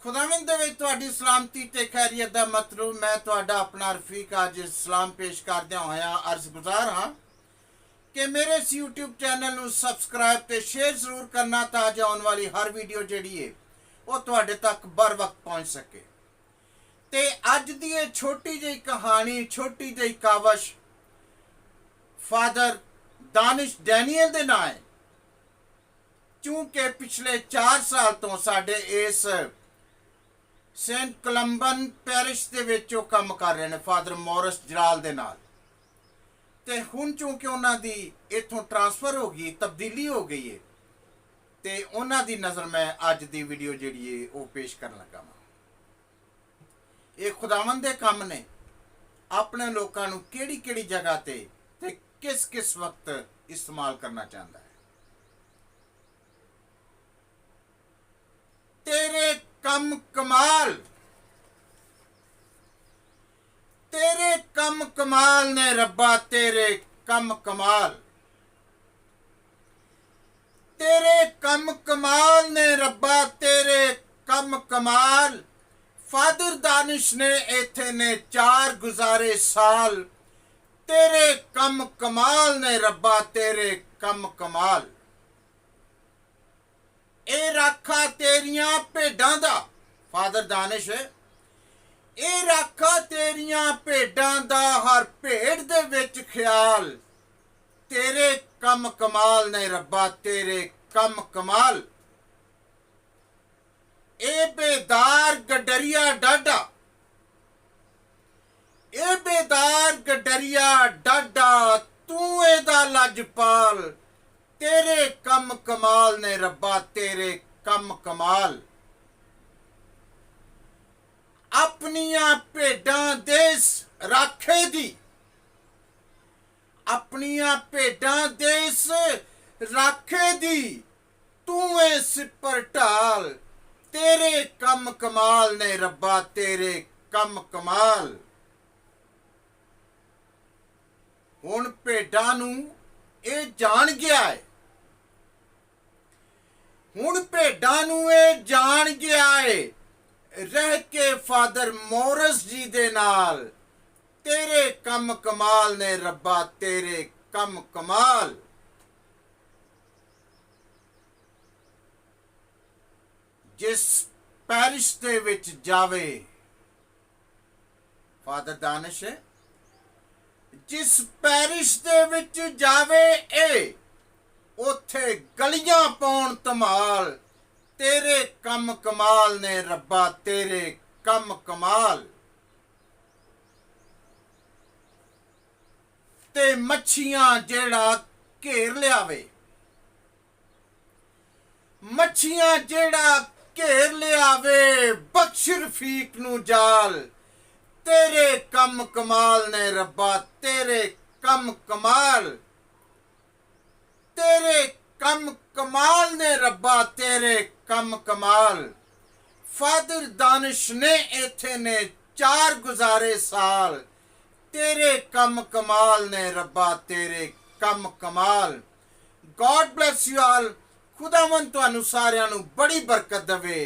खुदावंद दे विच तुहाडी सलामती ते खैरियत दा मतलूब मैं तुहाडा अपना रफीक अज सलाम पेश करदे होया अर्ज गुजार हाँ कि मेरे इस यूट्यूब चैनल नूं सबसक्राइब ते शेयर जरूर करना ताकि आने वाली हर वीडियो जिहड़ी है वो तुहाडे तक बर वक्त पहुँच सके। ते अज दी ये छोटी जी कहानी छोटी जी कावश फादर दानिश डैनियल दे नाम है, चूंकि पिछले 4 साल तो साडे इस सेंट कलम्बन पैरिश दे विच काम कर रहे हैं फादर मॉरिस जलाल दे नाल। ते हुण चूंकि उन्हां दी इत्थों ट्रांसफर हो गई, तब्दीली हो गई है, ते उन्हां दी नज़र मैं अज दी वीडियो जिहड़ी है वो पेश करन लगा वां। ये खुदावंद दे काम ने अपने लोकां नूं किहड़ी-किहड़ी जगह ते किस किस वक्त इस्तेमाल करना चाहता है। तेरे कम कमाल, तेरे कम कमाल ने रब्बा, तेरे कम कमाल, तेरे कम कमाल ने रब्बा, तेरे कम कमाल। फादर दानिश ने इत्थे ने 4 गुजारे साल, तेरे कम कमाल ने रब्बा, तेरे कम कमाल। ए राखा तेरियां भेडां दा, फादर दानिश ए राखा तेरियां भेडां दा हर भेड़ दे विच ख्याल, तेरे कम कमाल ने रब्बा, तेरे कम कमाल। ए बेदार गडरिया डाडा, ए बेदार गडरिया डाडा, तू एदा लजपाल, तेरे कम कमाल ने रब्बा, तेरे कम कमाल। अपनियां भेडां देस राखे दी, अपनियां भेडां देस राखे दी, तू ए सिपर ढाल, तेरे कम कमाल ने रब्बा, तेरे कम कमाल। हुण भेडां नूं ए जान गया है, हुण भेडां नूं ए जान गया है, रह के फादर मॉरिस जी दे नाल, तेरे कम कमाल ने रब्बा, तेरे कम कमाल। जिस पैरिश दे विच जावे, फादर दानिश जिस पैरिश दे विच जावे ए उथे गलियां पाउण धमाल, तेरे कम कमाल ने रब्बा, तेरे कम कमाल। ते मच्छियां जेड़ा घेर लियावे, मच्छियां जेड़ा घेर लियावे, बख्श रफीक नूं जाल, तेरे कम कमाल ने रब्बा, तेरे कम कमाल। तेरे कम कमाल ने रब्बा, तेरे कम कमाल। फादर दानिश ने इत्थे ने 4 गुजारे साल, तेरे कम कमाल ने रब्बा, तेरे कम कमाल। God bless you all. खुदावंद तुहानू सारियां नू बड़ी बरकत देवे।